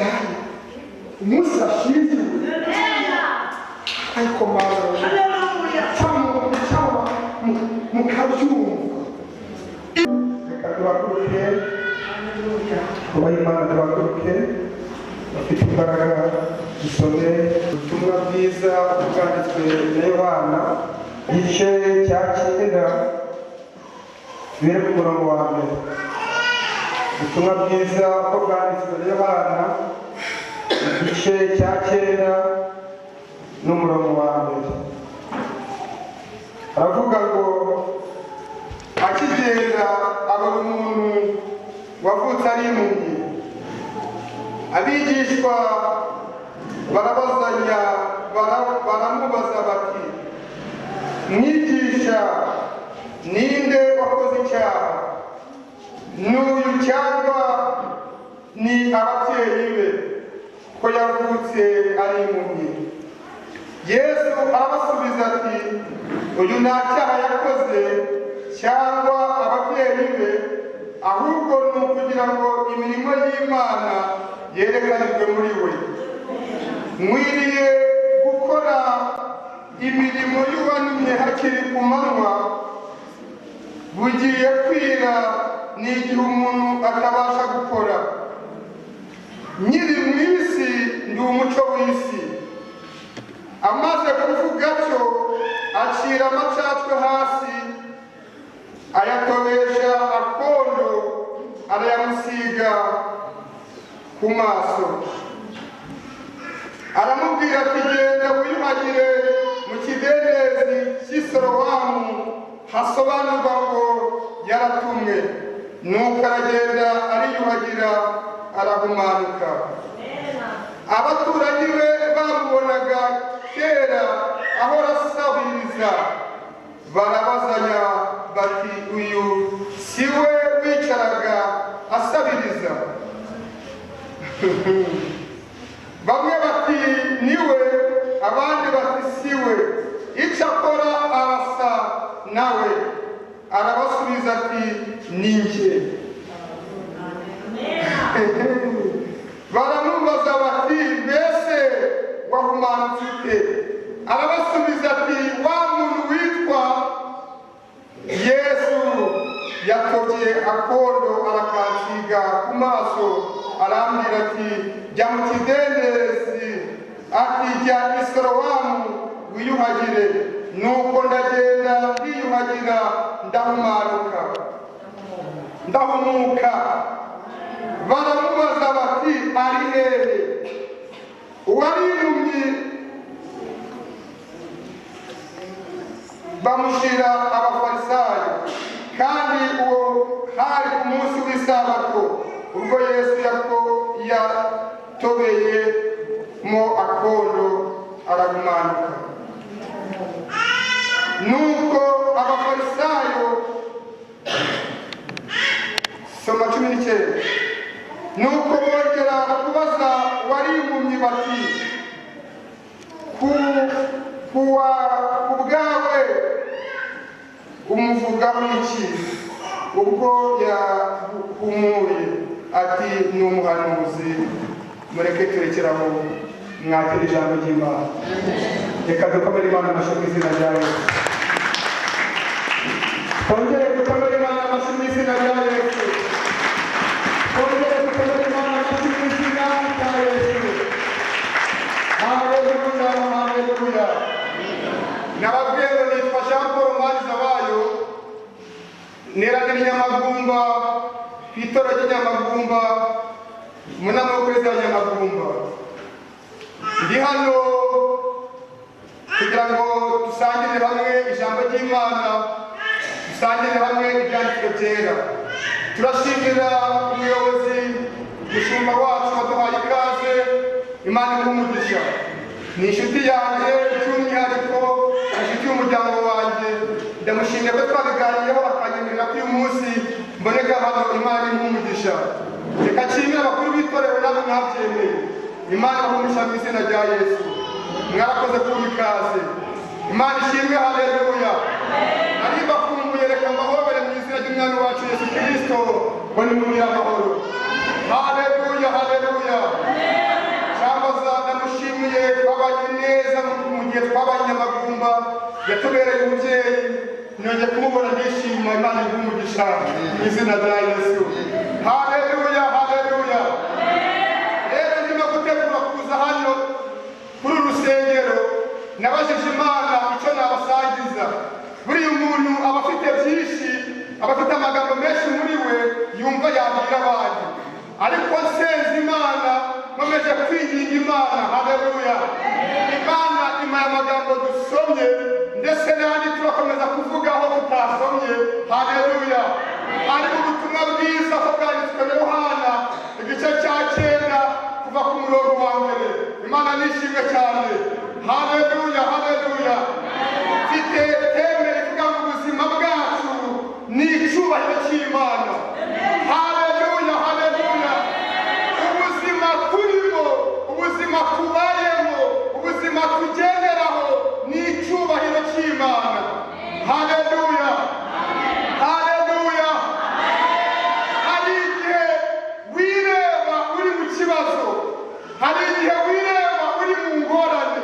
ndahari umunsi ashinzwe ariko mara cyangwa mukabyumva reka tubakuruke kubaha Imana tubakuruke bafite imbaraga dusome ubutumwa bwiza bwanditswe na Yohana igice cya 9 duhere ku murongo wa mbere. Ubutumwa bwiza uko bwanditswe na Yohana igice cya 9 n'umurongo wa mbere. Aravuga ngo akigenda abona umuntu wavutse ari impumyi. Abigishwa barabazanya baramubaza bati, mwigisha, ninde wakoze icyaha, n'uyu cyangwa ni ababyeyi be, ko yavutse ari impumyi? Yesu arabasubiza ati, uyu nta cyaha yakoze cyangwa ababyeyi be, ahubwo ni ukugira ngo imirimo y'Imana yerekanirwe muri we. Mwiriye gukora imirimo y'uwantumye hakiri ku manywa, bugiye kwira ni igihe umuntu atabasha gukora. Nyiri mu isi ndi umuco w'isi. Amaze kuvuga atyo acira amacatwe hasi, ayatobesha akondo, arayamusiga ku maso. Aramubwira ati, genda wiyuhagire mu kidendezi cy'i Silowamu, hasobanurwa ngo yaratumwe. Nuko aragenda ariyuhagira, arahumanuka. Abaturanyi be bamubonaga kera ahora asabiriza, barabazanya bati, uyu si we wicaraga asabiriza? Bamwe bati niwe, abandi bati siwe, icyo akora arasa nawe. Arabasubiza ati, ni njye. Baramubaza bati, mbese wahumanutse ute? Arabasubiza ati, wa muntu witwa Yesu yatobye akondo arakansiga ku maso, arambwira ati, jya mu kidendezi, ati jya i Silowamu wiyuhagire. Nuko ndagenda ndiyuhagira, ndahumuka. Baramubaza bati, ari hehe? Uwari impumyi bamushyira abafarisayo, kandi uwo hari ku munsi w'isabato, ubwo Yesu yatobeyemo akondo arahumanuka. Nuko abafarisayo, soma 19, nuko bongera kubaza wari impumyi bati, ku bwawe umuvugaho iki? Ubwo yahumuye ati, ni umuhanuzi. Mureke turekeraho, mwakira ijambo ry'Imana. Reka dukomere Imana amashyi mu izina rya Yesu. Twongere dukomere Imana amashyi mu izina rya Yesu. Twongere dukomere Imana amashyi mu izina rya Yesu. Haleluya, haleluya. Nababwiye ngo nitwa Jean Paul Mwarizabayo, neranira Nyamagumba, ku itoro ry'Inyamagumba, mu nama y'ukwezi wa Nyamagumba. Ndi hano kugira ngo dusangire hamwe ijambo ry'Imana, dusangire hamwe ibyanditswe byera. Turashimira umuyobozi, umushumba wacu waduhaye ikaze. Imana imuhe umugisha. Ni inshuti yanjye by'umwihariko, inshuti y'umuryango wanjye. Ndamushimye ko twabiganiyeho akanyemerera ko uyu munsi mboneka hano. Imana imuhe umugisha. Reka nshimire abakuru b'itorero nabo mwabyemeye. Imana imuhe umugisha mu izina rya Yesu. Mwarakoze kumpa ikaze. Imana ishimwe, haleluya. Ari bakumbuye, reka mbahobere mu izina ry'Umwami wacu Yesu Kristo, ngo nimugire amahoro. Haleluya, haleluya. yatubereye umubyeyi nongeye kumubona ndishima Imana igumugisha mu izina rya Yesu. Haleluya, haleluya. Rero ndimo gutegura kuza hano kuri urusengero, nabajije Imana icyo nabasangiza. Buriya umuntu aba afite byinshi, aba afite amagambo menshi muri we yumva yabwira abandi, ariko nsenze Imana nkomeje kwinginga Imana. Haleluya. Imana impaye amagambo dusomye ndetse n'andi turakomeza kuvugaho tutasomye. Haleluya. ari mu butumwa bwiza ko bwanditswe na Yohana igice cya 9 kuva ku murongo wa mbere. Imana nishimwe cyane. Haleluya, haleluya. Mfite teme ivuga ngo ubuzima bwacu ni icyubahiro cy'Imana. Haleluya, haleluya. Ubuzima turimo, ubuzima tubayemo, ubuzima tugenderaho ni icyubahiro cy'Imana. Haleluya, haleluya. Hari igihe wireba uri mu kibazo, hari igihe wireba uri mu ngorane,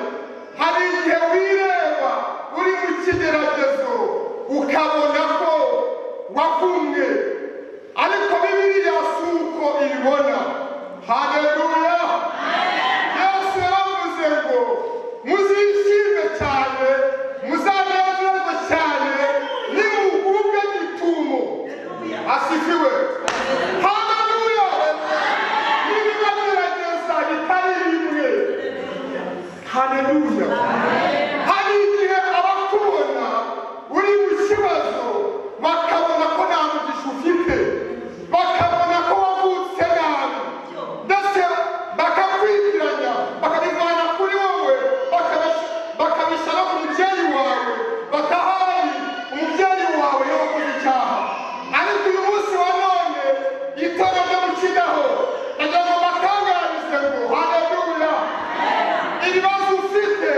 hari igihe wireba uri mu kigeragezo ukabona ko wakumwe, ariko Bibiliya si uko ibibona. Haleluya. Yesu yaravuze ngo muzishime cyane, muzanezerwe cyane nimugubwe gitumo. Asifiwe. Haleluya. Nibibagerageza bitari bimwe. Haleluya. Hari igihe abakubona uri mu kibazo bakabona ko nta mugisha ufite, bakabona ko wavutse nabi, ndetse bakakwitiranya bakabivana kuri wowe bakabishyira ku mubyeyi wawe, batahari umubyeyi wawe yakoze icyaha. Ariko uyu munsi wa none itorero ryo mu Kidaho ndagira ngo batangarize ngo haleluya, ibibazo ufite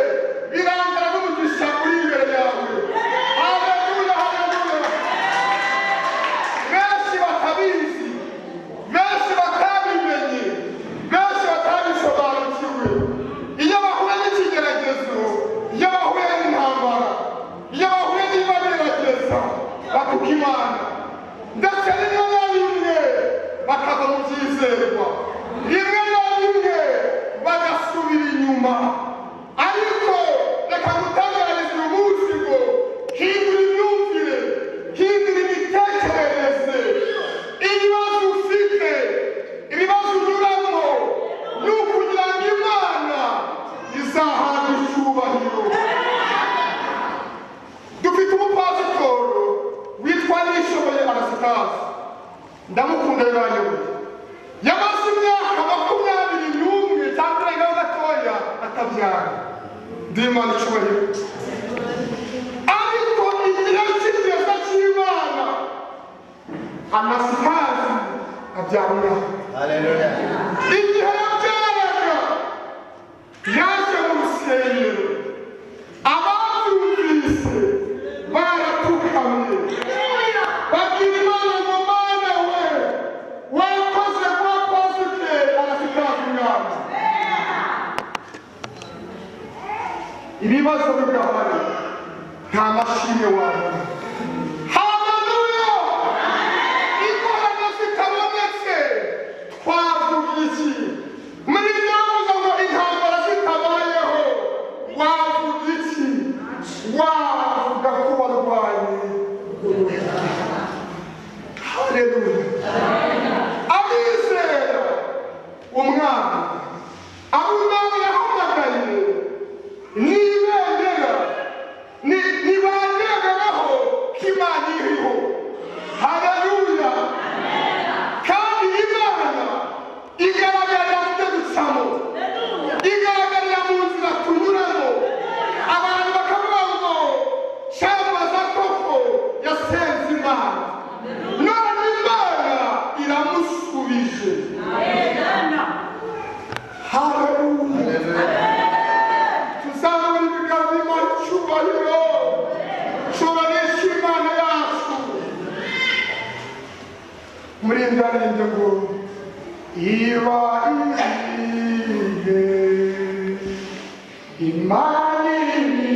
birangana n'umugisha uri imbere yawe. Haleluya, haleluya. Benshi batabizi, benshi batabimenye, benshi batabisobanukiwe, iyo bahuye n'ikigeragezo, iyo bahuye n'intambara, iyo bahuye n'ibagerageza batuka Imana, ndetse rimwe na rimwe bakava mu byizerwa, rimwe na rimwe bagasubira inyuma. Ariko reka gutangariza uyu munsi ngo hindura imyumvire, hindura imitekerereze. Ibibazo ufite, ibibazo unyuramo ni ukugira ngo Imana izahabwe icyubahiro. Dufite umupasitoro witwa Nishoboye Anastase, ndamukunda biranyoboye. Yamaze imyaka 21 cyangwa irengaho gatoya atabyara. Ndimana icyubahiro. Ariko igihe cy'igeza cy'Imana Anastase abyara umwana. Haleluya. Igihe yabyaraga yaje mu rusengero, ababyumvise barapfukamye babwira Imana ngo Mana we wakoze kuba pasiteri Anastase umwana. Ibibazo bigahari, nta mashimwe wabona. Haleluya. Ingorane zitabonetse twavuga iki? Muri byavuga ngo intambara zitabayeho wavuga iki? Wavuga ko warwaye. Haleluya. Abizera umwana abo Imana yahamagaye n'ibendera ntibagenderaho ko Imana iriho. Haleluya. Kandi Imana igaragarira mu byo ducamo, igaragarira mu nzira tunyuramo. Abantu bakavuga ngo cyamaza koko yasenze Imana, none Imana iramusubije. Haleluya. Tuzamura ibiganza Imana icyubahiro, cyubahisha Imana yacu. Muri ndarinde ngo iba izihe Imana iri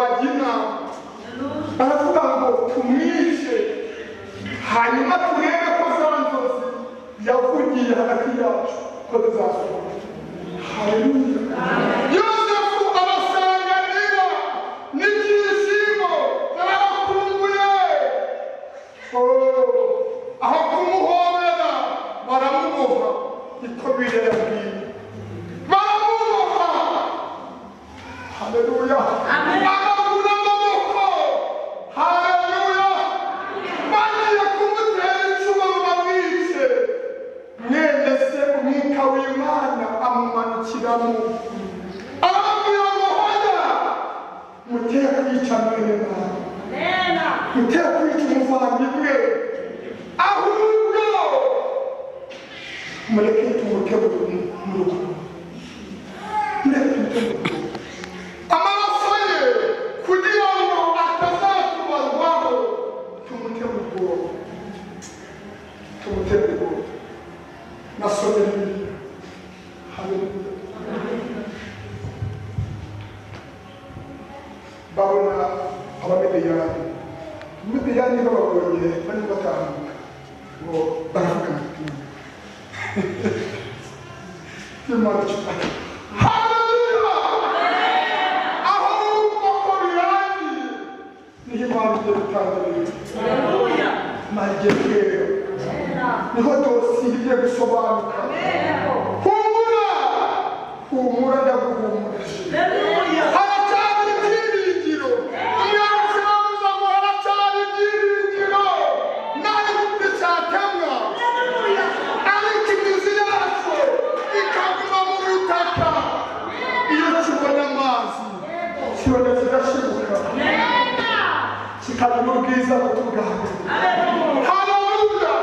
twagina baravuga ngo tumwice hanyuma turebe ko za nzozi yavugiye hagati yacu ko tuzasohoka. Haleluya. Yosefu abasanganira n'ibyishimo barabakumbuye. Aho kumuhobera baramuboha, niko birabwiye baramuboha. Haleluya. Amaguru n'amaboko. Haleluya. Bagiye kumutera icumu bamwice. Mwene se umwuka w'Imana amumanukiramo arababwira ngo hoya muteye kwica mwene wawe, muteye kwica umuvandimwe, ahubwo mureke tumutegure mu rugo, mureke tumutegure amaraso ye kugira ngo atazatubarwaho. Tumutegure, tumutegure. Nasomera Bibiliya. Haleluya. Babona abamedeyani. Abamedeyani bababonye barimo batambuka ngo baravugana Imana cyane. Haleluya. Ahubwo ko birangiye niho Imana igiye gutangirira. Haleluya. Mageyo niho dosiye igiye gusobanuka. Humura, humura ndaguhumurije. Haracyari ibyiringiro. Umwami aravuga ngo haracyari ibyiringiro. Nari giti cyatemwa, ariko imizi yacu ikaguma mu butaka. Iyo kibona amazi kibona kigashibuka, kikagira ubwiza butunganye. Haleluya.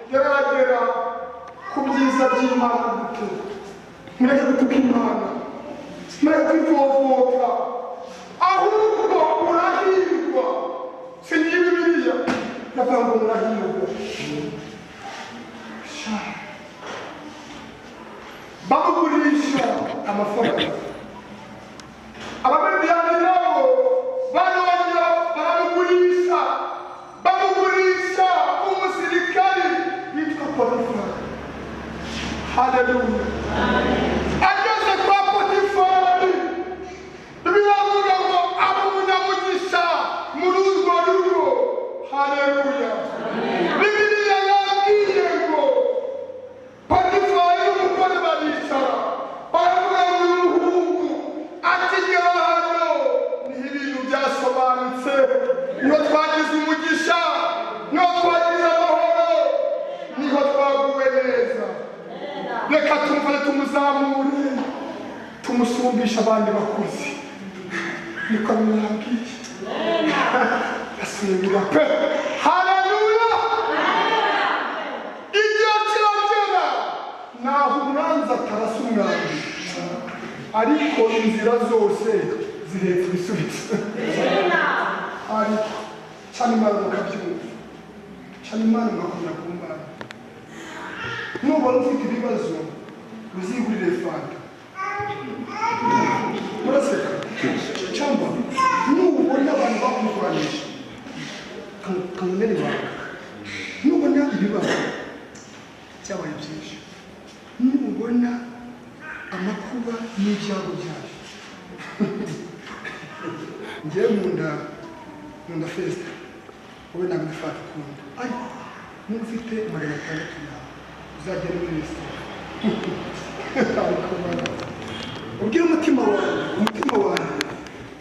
Geragera ku byiza by'Imana gute. Mureke gutuka Imana, mureke kwivovota, ahubwo murahirwa. Si ni Bibiliya yavuga ngo murahirwa. Bamugurisha amafaranga. Abamediyani nabo bamugurisha umusirikari witwa Potifari. Haleluya. Ageze kwa Potifari, biravuga ngo aba umunyamugisha muri urwo rugo. Haleluya. Bibiliya yabwiye ngo Potifari n'umugore baricara, baravuga ngo uyu muhungu akigera hano niho ibintu byasobanutse. Niho twagize umugisha, niho twagize amahoro, niho twaguwe neza. Reka tumufate tumuzamure, tumusumbisha abandi bakuzi. Niko bimwabwiye. Asubira pe. Haleluya. Igihe kiragera naho umwanzi atarasa umwanzi, ariko inzira zose ziretse ibisubizo. Ariko cyane Imana mukabyumva, cyane Imana mukunda kumva. Nubona ufite ibibazo uzigurire fanta. Muraseka cyangwa nubona abantu bakuguranisha kangenere bawe, nubona ibibazo cyabaye byinshi, nubona amakuba n'ibyago byaje. Ngiye nkunda festa, wowe ntabwo ufata ukunda, ariko niba ufite 600 yawe uzagera muri resitora. Ubwira umutima wawe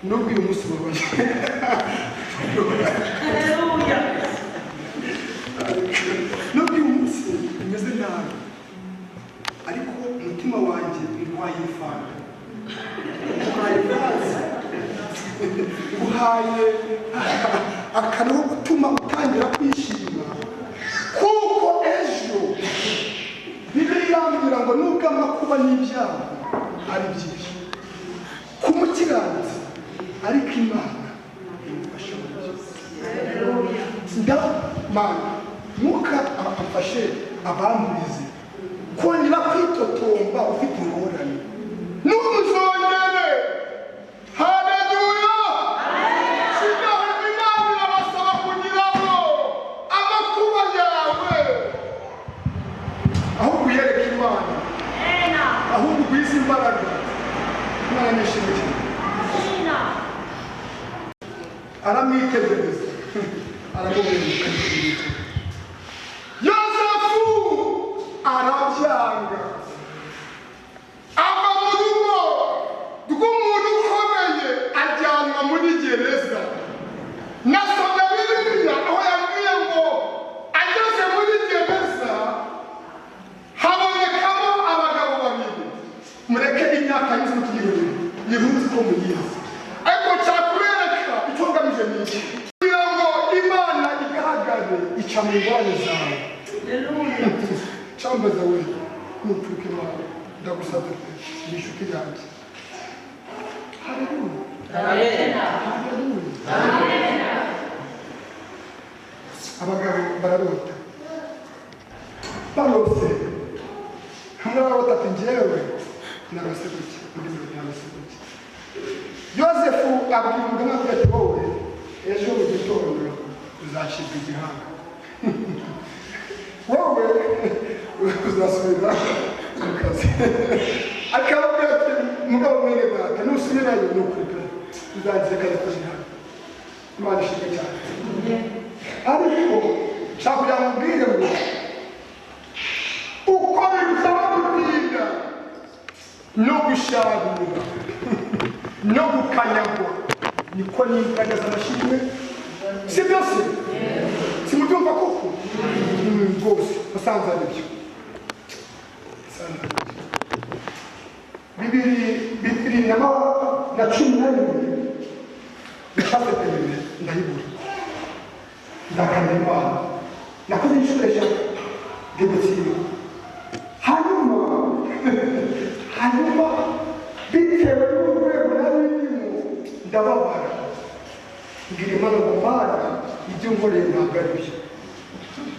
nubwo uyu munsi ubabaye. Haleluya. Nubwo uyu munsi umeze nabi, ariko umutima wanjye urwaye ifanta, urwaye ifazi, uhaye akantu ko gutuma utangira kwishima, kuko ejo Bibiliya yambwira ngo nubwo amakuba n'ibyago ari byinshi ku mukiranutsi, ariko Imana imufasha mu byose. Haleluya. Ndamana Mwuka afashe abamurize kongera kwitotomba ufite ingorane. ahubwo ugwize imbaraga. Imana nishimye cyane. Aramwitegereza aramubwira Yosefu arabyanga ava mu rugo rw'umuntu ukomeye ajyanwa muri gereza. Nasomye Bibiliya aho yambwiye ngo ageze muri gereza habonekamo abagabo babiri. Mureke imyaka y'inzu tugirire yihuse ko muyizi, ariko cyakubereka icyo ngamije ni iki, kugira ngo Imana igaragare ica mu ngorane zawe. Chambaza we nuturuke wawe ndagusabye nishuke yanjye. Haleluya. Abagabo bararota barose hamwe barota ati njyewe naraseguke undi muntu naraseguke. Yosefu abwira umugabo ati wowe ejo mu gitondo uzashirwa igihanga wowe uzasubira mu kazi. Akababwira ati mugabo mwene data nusubirayo ni ukuri pe uzagize kare ko igihanga. Imana ishimwe cyane. Ariko nshaka kugira ngo mbwire ngo uko bigusaba gutinda no gusharura no gukanyagwa niko n'imbaraga z'amashimwe, si byose simubyumva koko rwose basanze ari byo. Bibiri na cumi na rimwe nashatse perime ndayibura ndakamira Imana nakoze inshuro eshatu ndigutsira hanyuma bitewe n'urwego nari ndimo ndababara mbwira Imana ngo Mana ibyo nkoreye ntabwo ari byo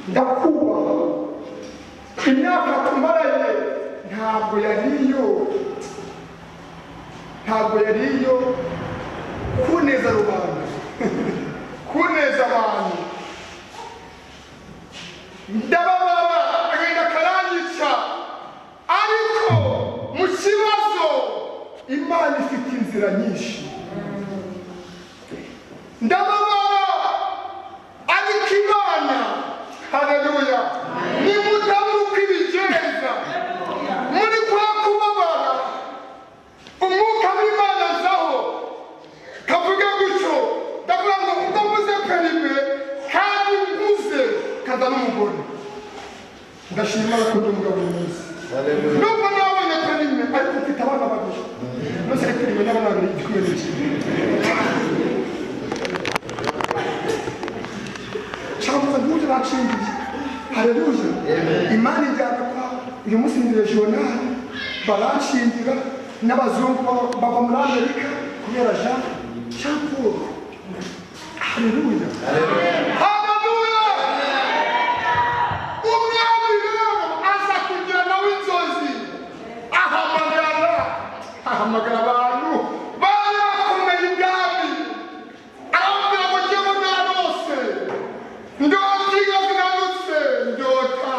ndakubaha. Imyaka tumaranye ntabwo yari iyo kuneza rubanda kuneza abantu. Ndababara agahinda karanyica, ariko mu kibazo Imana ifite inzira nyinshi. Ndababara ariko Imana, haleluya, nimutabura uko ibigenza. Muri kwa kubabara umwuka w'Imana nzaho kavuga gutyo, ndavuga ngo ubwo mvuze perime kandi mvuze kaza n'umugore. Ndashima ko ndi umugabo mwiza. Nubwo nabonye perime ariko mfite abana babiri. Nose perime n'abana babiri igikumwe n'ikindi. Chambaza ntuje bacingiye. Haleluya. Imana ijyana kwa uyu munsi ni regional baranshingira n'abazungu bava muri Amerika kubera Jean Paul. Haleluya. Haleluya. Umwami rero aza kugira nawe inzozi ahamagara abantu bari bakomeye ibwami, arababwira ngo jyewe narose ndota inka zinanutse, ndota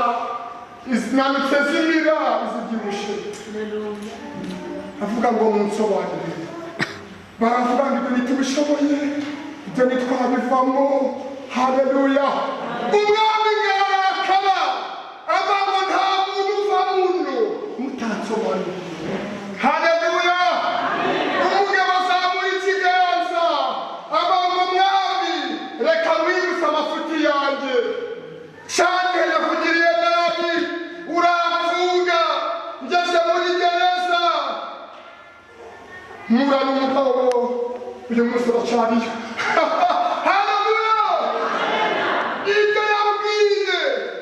izinanutse zimira izibyibushye. Avuga ngo munsobanurire. Baravuga ngo ibyo ntitubishoboye, ibyo ntitwabivamo. Haleluya. Umwami ngarakaba avuga ngo nta muntu uva muno mutansobanurire. Haleluya. Umugabo azamura ikiganza avuga ngo mwami reka wibutse amafuti yanjye, cyane yakugiriye nabi uramfunga ngeze muri gereza. Murana umugabo uyu munsi uracariyo. Haleluya. Ibyo yabwiye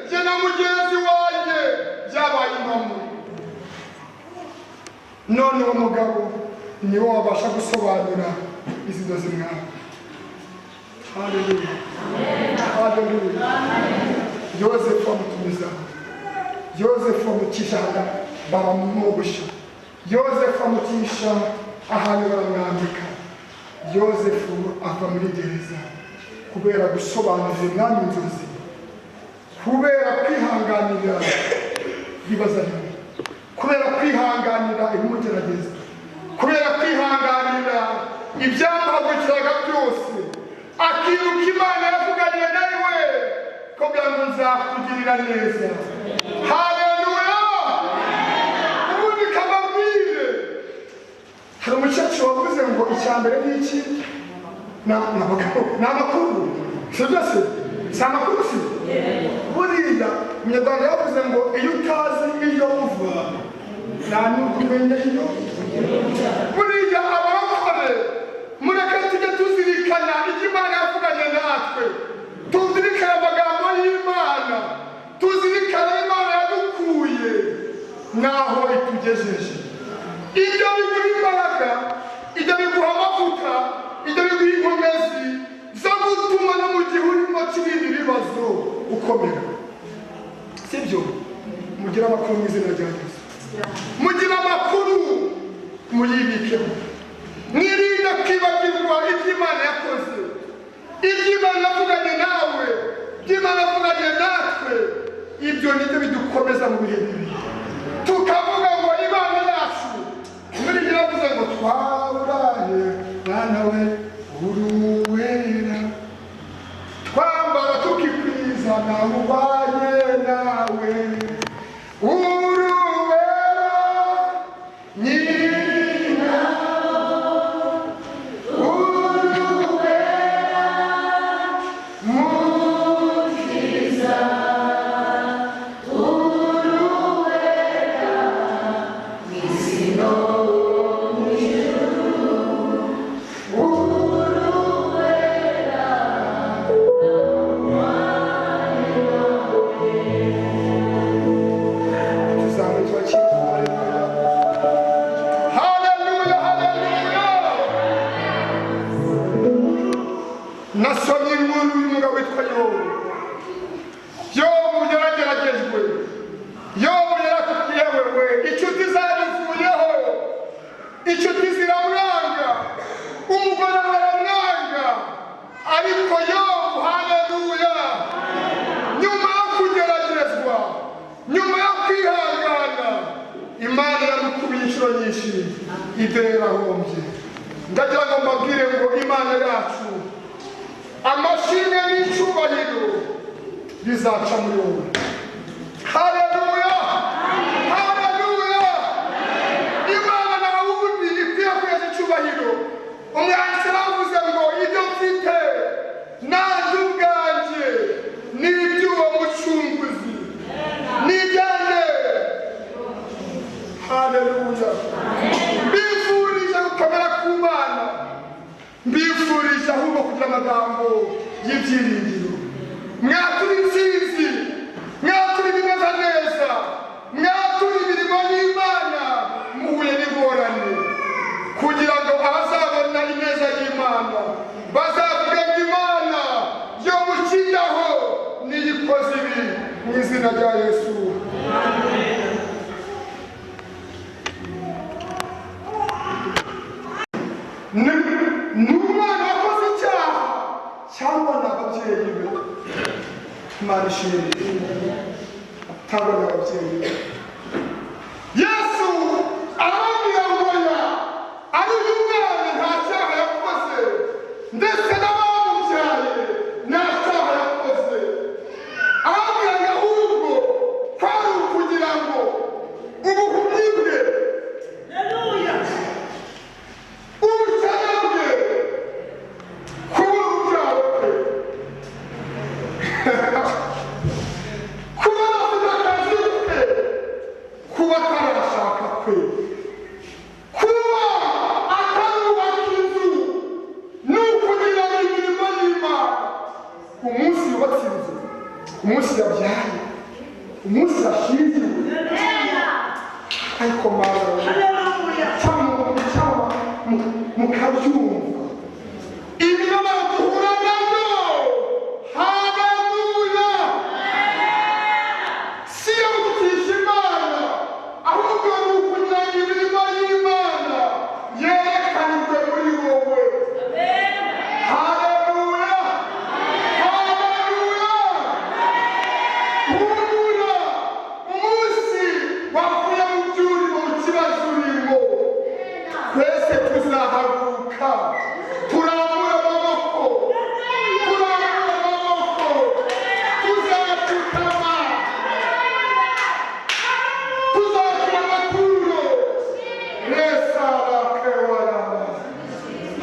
jye na mugenzi wanjye byabaye impamo. None uwo mugabo niwe wabasha gusobanura izi nzozi mwawe. Haleluya. Haleluya. Yosefu amutumizaho. Yosefu amucisha baramwogosha. Yosefu amucisha ahantu baramwambika. Yosefu ava muri gereza kubera gusobanurira umwami inzozi, kubera kwihanganira ibibazo, kubera kwihanganira ibimugerageza, kubera kwihanganira ibyamuhagurukiraga byose, akibuka Imana yavuganye nawe kugira ngo nzakugirira neza. Haleluya! Ubundi kababwire, hari umukecuru wavuze ngo icya mbere ni iki? Ni amakuru. Si byose? Si amakuru si? Buriya umunyarwanda yavuze ngo iyo utazi iyo uva nta n'ubwo umenya iyo. Buriya abakore mureke tujye tuzirikana ibyo Imana yavuganye natwe, tuzirikane amagambo y'Imana, tuzirikane Imana yadukuye naho itugejeje. Ibyo biguha imbaraga, ibyo biguha amavuta, ibyo biguha inkomezi zo gutuma no mu gihe urimo cy'ibindi bibazo ukomera. Sibyo? Mugira amakuru mu izina rya Yesu. Mugira amakuru muyibikeho. Mwirinde kwibagirwa ibyo Imana yakoze, ibyo Imana yavuganye nawe, ibyo Imana yavuganye natwe. Ibyo nibyo bidukomeza mu bihe bibi, tukavuga ngo Imana yacu muri ibyo yavuze ngo twaburaye mwana we uruwera, twambara tukikwiza nawe ubanye nawe uruwera nyina uruwera mukiza uruwera misino nasomye inkuru y'umugabo witwa Yobu. Yobu yarageragejwe, Yobu yarakuyewewe, inshuti zamuvuyeho, inshuti ziramwanga, umugore baramwanga, ariko Yobu, haleluya, nyuma yo kugeragezwa, nyuma yo kwihangana, Imana yamukubiye inshuro nyinshi, ibyo yarahombye. Ndagira ngo mbabwire ngo Imana yacu amashimwe n'icyubahiro bizaca muri wowe. Haleluya! Haleluya! Imana nta wundi ikwiye kweza icyubahiro. Umwanditsi aravuze ngo ibyo mfite nanjye ubwanjye ni iby'uwo mucunguzi, ni ibyanjye. Haleluya! Mbifurije gukomera ku Mana, mbifurije ahubwo kugira amagambo y'ibyiringiro. Mwatura intsinzi, mwatura ibimeze neza, mwatura imirimo y'Imana muhuye n'ingorane, kugira ngo abazabona ineza y'Imana bazavuga ngo Imana yo mukindaho niyo ikoze ibi, mu izina rya Yesu. Ni umwana wakoze icyaha cyangwa ni ababyeyi be? Imana ishimwe cyangwa ni ababyeyi be? Yesu arababwira ngo ari umwana nta cyaha yakoze, ndetse n'abamubyaye nta cyaha yakoze. Arababwira ngo ahubwo kwari ukugira ngo ubuhumyi bwe, ubukene bwe, kuba urubyaro bwe, kuba afite akazi ke, kuba atarashaka kwe, kuba atarubaka inzu, ni ukugira ngo imirimo y'Imana, umunsi yubatse inzu, umunsi yabyaye, umunsi yashyingiwe, ariko Mana mukabyumva imibabaro duhura nayo. Haleluya! Si iyo gutisha Imana, ahubwo ni ukugira ngo imirimo y'Imana yerekanirwe muri wowe. Haleluya! Haleluya! tuzahaguruka turambura amaboko tuzapfukama tuzatura amaturo resabakewara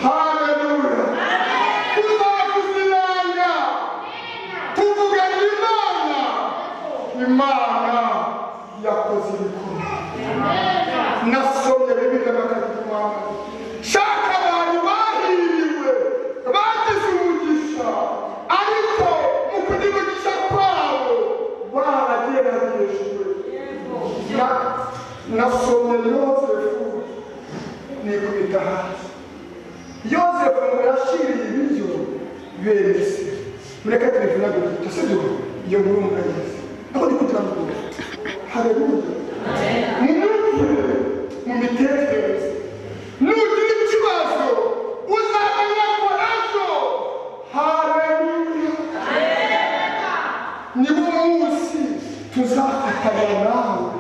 haleluya tuzavuza inanga tuvugana imana yakoze ibikorwa nasomye Bibiliya bakayituma shaka abantu bahiriwe bagize umugisha ariko mu kugira umugisha kwabo barageragejwe nasomye Yosefu nikubita hasi Yosefu ngo yashiriye ibiryo berese mureka tubivuna gutya sibyo iyo murumva yese aho ni kugira ngo haleluya mu mitekerereze nugira ikibazo uzamenya ko ejo haleluya niwo munsi tuzafatanya nawe